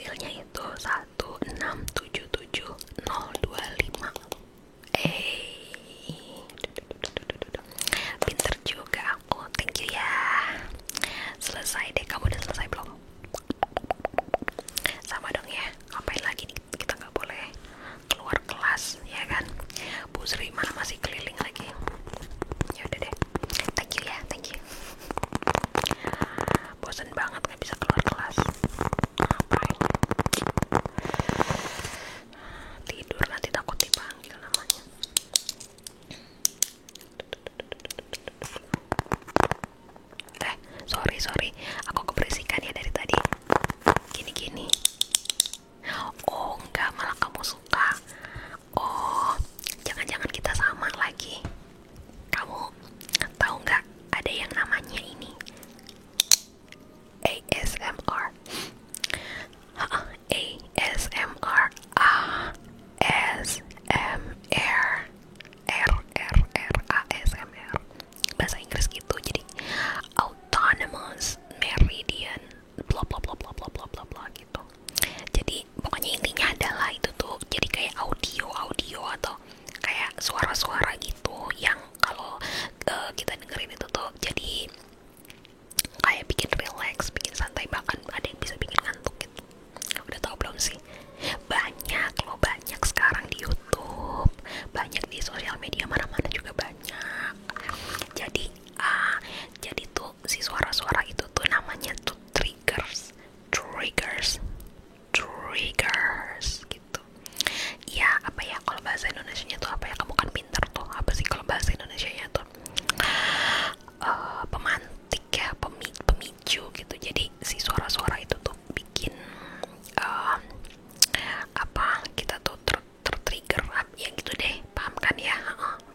filenya itu 1677025. Pinter juga aku, thank you ya. Selesai deh, kamu udah selesai belum? Sama dong ya, ngapain lagi nih, kita nggak boleh keluar kelas ya kan. Bu Sri mana masih keliling lagi. Ya udah deh, thank you ya, thank you. Bosan banget nggak bisa keluar kelas. Ngapain? Tidur, nanti takut dipanggil namanya. Sorry, aku keberisikan ya dari tadi. Gini. Oh enggak, malah kamu suka. Oh, jangan-jangan kita sama lagi. Kamu tahu nggak ada yang namanya ini ASMR? ASMR, ASMR, ASMR, bahasa Inggris gitu. Jadi autonomous meridian, bla bla bla bla bla bla bla bla gitu. Jadi pokoknya intinya adalah itu tuh jadi kayak audio atau kayak suara-suara gitu yang kalau kita dengerin itu tuh jadi kayak bikin relax, bikin santai, bahkan ada yang bisa bikin ngantuk gitu. Udah tau belum sih? Banyak loh, banyak sekarang di YouTube, banyak di sosial media mana-mana juga banyak. Jadi jadi tuh si suara-suara itu tuh namanya tuh triggers gitu. Ya apa ya kalau bahasa Indonesianya tuh apa ya, kamu kan pinter tuh, apa sih kalau bahasa Indonesianya tuh pemantik ya, pemicu gitu. Jadi si suara-suara itu tuh bikin apa kita tuh tertrigger ya gitu deh, paham kan ya.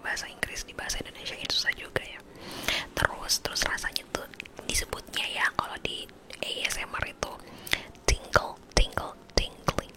Bahasa Inggris di bahasa Indonesia itu susah juga ya. Terus rasanya tuh disebutnya ya kalau di ASMR itu tingle, tingling,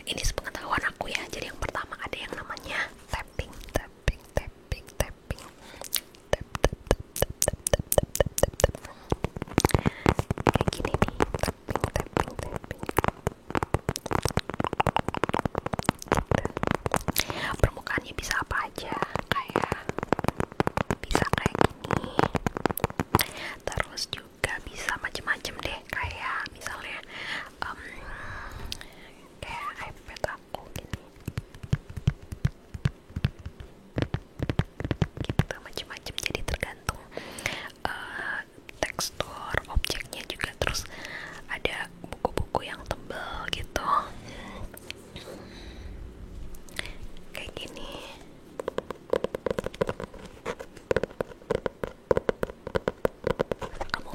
Ini sepengetahuan aku ya. Jadi yang pertama ada yang namanya tapping, tapping, tapping, tapping, tap, tap, tap, tap, tap, tap, tap, tap, tap, tap. Kayak gini nih, tapping, tapping, tapping. Permukaannya bisa apa aja, kayak bisa kayak gini, terus juga bisa macem-macem deh, kayak misalnya kayak iPad aku gini, gitu macem-macem. Jadi tergantung tekstur objeknya juga. Terus ada buku-buku yang tebal gitu, kayak gini.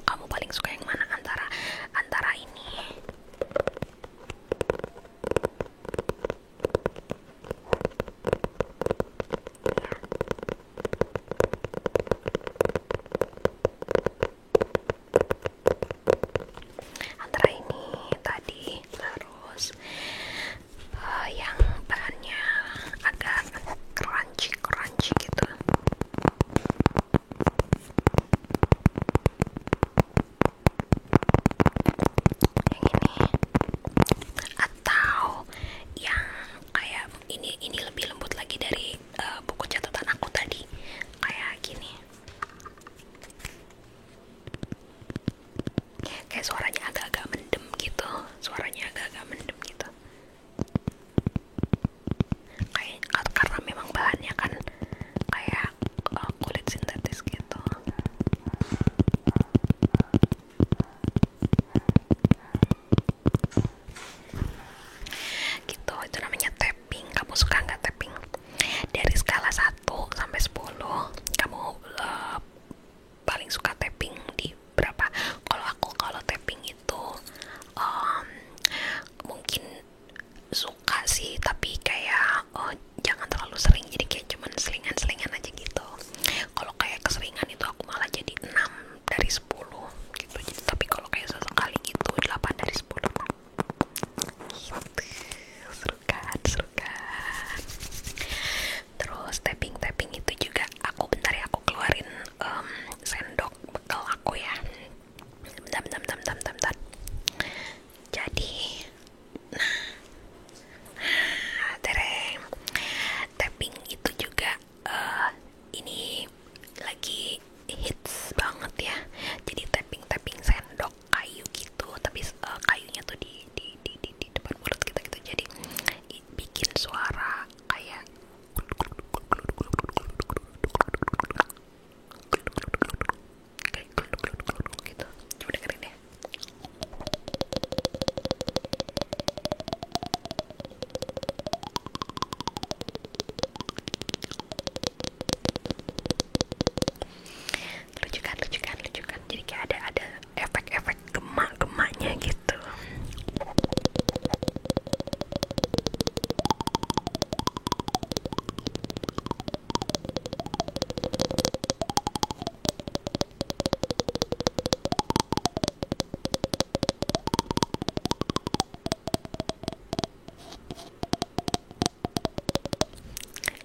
Kamu paling suka yang mana antara antara ini? Antara ini tadi, terus yang bahannya agak crunchy crunchy gitu. Yang ini atau yang kayak ini lebih lembut lagi dari buku catatan aku tadi, kayak gini. Kayak suaranya agak-agak mendem gitu, suaranya agak-agak mendem gitu. Kayak karena memang bahannya kan kayak kulit sintetis gitu. Gitu, itu namanya tapping. Kamu suka nggak tapping? Dari skala 1 sampai 10, kamu paling suka tapping di berapa? Kalau aku, kalau tapping itu um, mungkin suka sih, tapi kayak jangan terlalu sering, jadi kayak cuman selingan-selingan aja gitu. Kalau kayak keseringan itu aku malah jadi 6 dari 10 gitu. Jadi, tapi kalau kayak sesekali gitu 8 dari 10 gitu. Seru kan, seru kan. Terus tapping itu juga aku, bentar ya, aku keluarin sendok bekal aku ya. Bentar. Jadi tereng, tapping itu juga ini lagi hits banget ya. Jadi tapping sendok kayu gitu, tapi kayunya tuh di depan mulut kita gitu. Jadi bikin suara kayak gitu. Coba dengerin deh. Lucu kan. Jadi kayak ada efek-efek gemak-gemaknya gitu.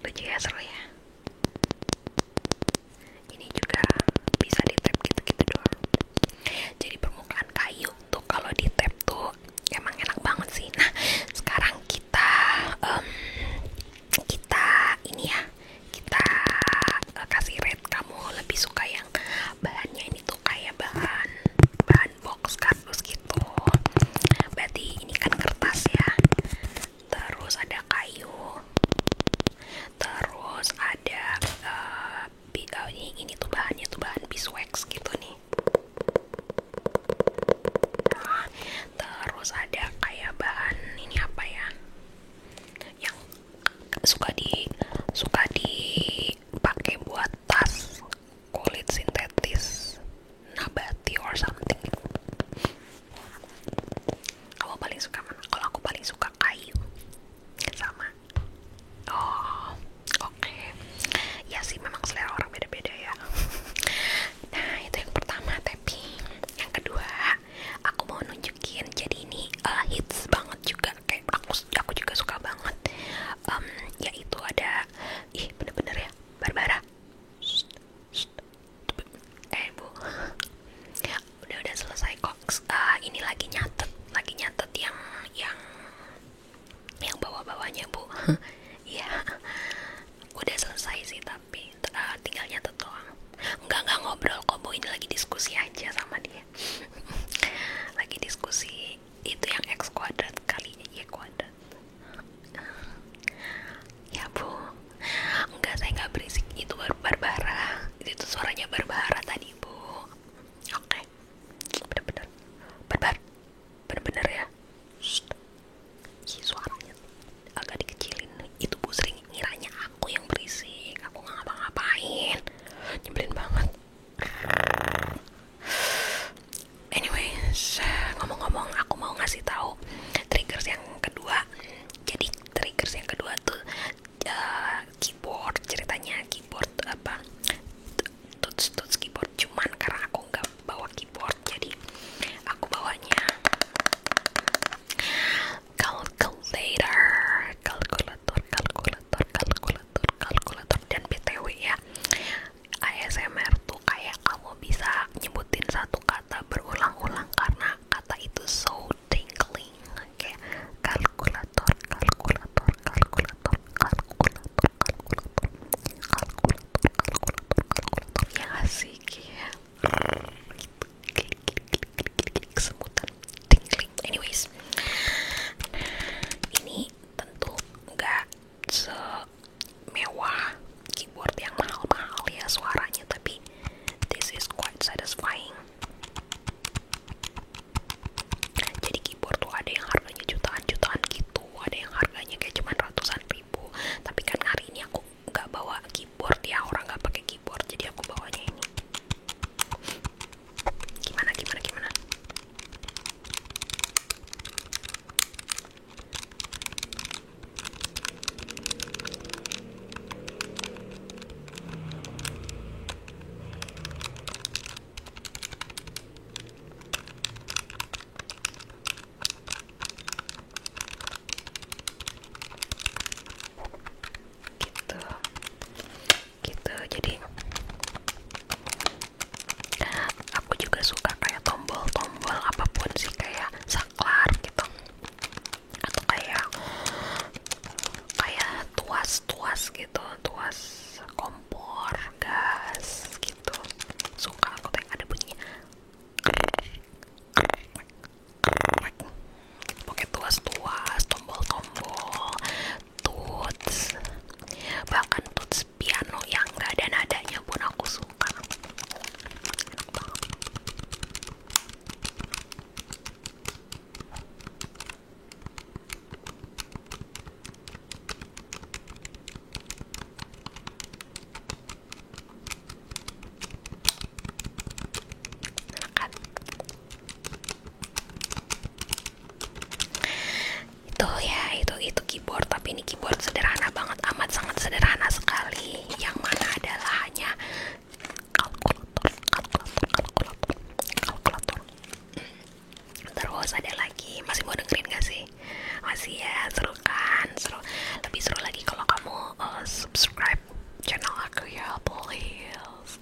Lucu ya, seru ya. Ini juga bisa di tap gitu-gitu doang. Jadi permukaan kayu tuh kalau di tap tuh emang enak banget sih. Nah, sekarang kita ini ya, kita kasih rate. Kamu lebih suka yang bahannya ini tuh kayak bahan box kardus gitu, berarti ini kan kertas ya, terus ada kayu, terus ada ini tuh bahannya tuh bahan beeswax gitu nih. Nah, terus ada kayak bahan ini apa ya, yang suka dipakai buat tas, kulit sintetis, nabati or something. Kamu paling suka mana? Kalau aku paling suka kayu. Sama. Oh, oke. Ya sih, memang selera orang beda-beda ya. Nah, itu yang pertama, tapi yang kedua aku mau nunjukin. Jadi ini hits banget juga, kayak aku juga suka fotonya bu. Iya, udah selesai sih tapi tinggal nyatet doang. Enggak ngobrol kok bu, ini lagi diskusi aja sama dia. Lagi diskusi itu yang x kuadrat kali y kuadrat. Ya bu, enggak, saya nggak berisik, itu baru Barbara, itu suaranya Barbara tadi bu. Oke, bener-bener Barbar, bener-bener ya. Shh. Suaranya agak dikecilin, itu bu sering ngiranya aku yang berisik, aku nggak ngapa-ngapain, nyebelin banget. Anyways, ngomong-ngomong, aku mau ngasih tahu triggers yang kedua. Jadi triggers yang kedua tuh keyboard, ceritanya keyboard apa, touch keyboard, cuman karena aku nggak bawa keyboard jadi aku bawanya kalkulator. Dan BTW ya, ASMR tuh kayak kamu bisa nyebutin satu kata berulang-ulang karena kata itu so tingling, kayak kalkulator. Ya asik ya, semutan tingling. Anyways, ini tentu nggak semewah keyboard yang mahal-mahal ya suaranya, tapi this is quite satisfying. Jadi keyboard tuh ada yang harganya jutaan-jutaan gitu, ada yang harganya kayak cuman ratusan ribu. Tapi kan hari ini aku nggak bawa keyboard ya, orang nggak pakai keyboard, jadi aku bawanya ini. Gimana? Gitu. Jadi aku juga suka kayak tombol-tombol apapun sih, kayak saklar gitu, atau kayak tuas gitu, tuas kompor gas gitu. Suka aku tuh yang ada bunyinya pakai tuas-tuas, tombol-tombol, tuts, bahkan tuts piano yang nggak ada nadanya pun aku suka. Kan itu ya, itu keyboard, tapi ini keyboard sederhana banget, amat sangat sederhana sekali, yang mana adalah hanya kalkulator. Terus ada lagi, masih mau dengerin gak sih? Masih ya, seru kan? Seru. Lebih seru lagi kalau kamu subscribe channel aku ya, please.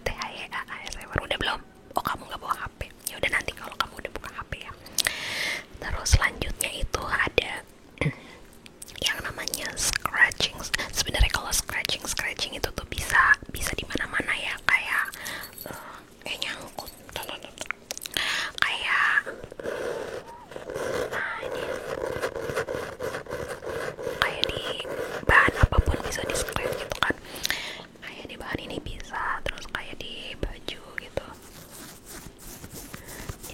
THYA ASMR udah belum? Oh, kamu nggak bawa HP? Ya udah, nanti kalau kamu udah buka HP ya. Terus selanjutnya itu ada yang namanya scratching. Sebenarnya kalau scratching itu tuh bisa di mana-mana ya, kayak nyangkut, kayak ini, kayak di bahan apapun bisa di scratch gitu kan, kayak di bahan ini bisa, terus kayak di baju gitu.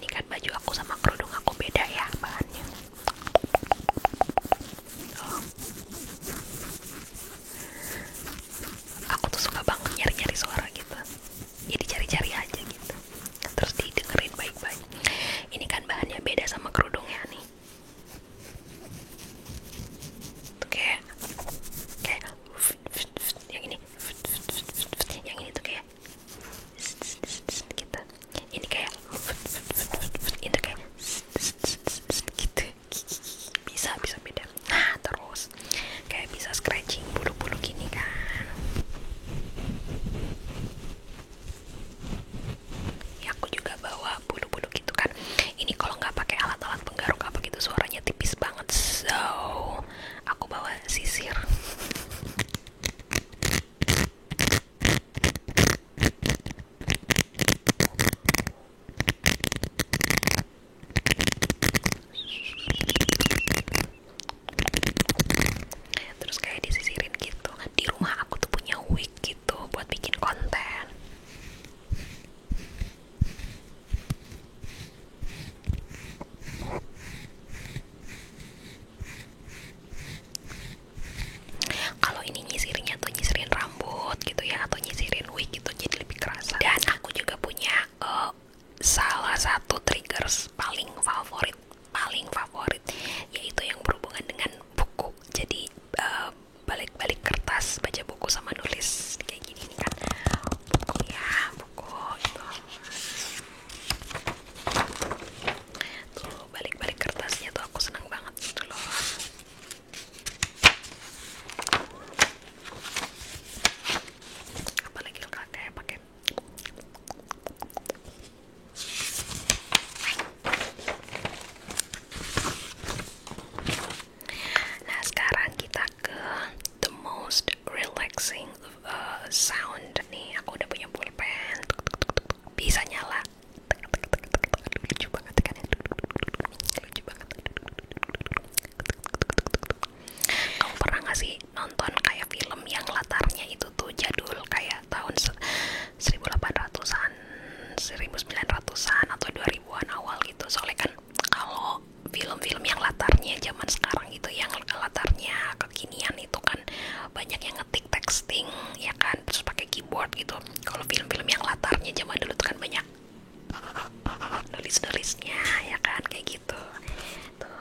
Ini kan baju aku sama kerudung aku beda ya bahannya. Aku tuh suka banget nyari-nyari suara gitu, jadi cari-cari aja gitu, terus didengerin baik-baik. Ini kan bahannya beda sama kerudungnya nih, tuh kayak yang ini tuh kayak gitu, ini kayak itu kayak gitu, bisa beda. Nah terus kayak bisa scratching bulu-bulu gini kan. Ya aku juga bawa bulu-bulu gitu kan. Ini kalau nggak pakai alat-alat penggaruk apa gitu suaranya tipis banget, buku sama nulis kayak gini nih kan. Buku ya, buku itu. Tuh balik-balik kertasnya tuh aku seneng banget gitu loh. Apalagi lo kayak pakai. Nah sekarang kita ke the most relaxing sound nih. Aku udah punya pulpen, bisa nyala. Lucu banget kan ya, lucu banget. Kamu pernah gak sih nonton kayak film yang latarnya itu tuh jadul kayak tahun 1800-an, 1900-an atau 2000-an awal gitu? Soalnya kan kalau film-film yang latarnya zaman sekarang gitu, yang latarnya kekinian itu kan banyak yang ngetik texting ya kan, terus pakai keyboard gitu. Kalau film-film yang latarnya zaman dulu tuh kan banyak nulis-nulisnya ya kan, kayak gitu tuh.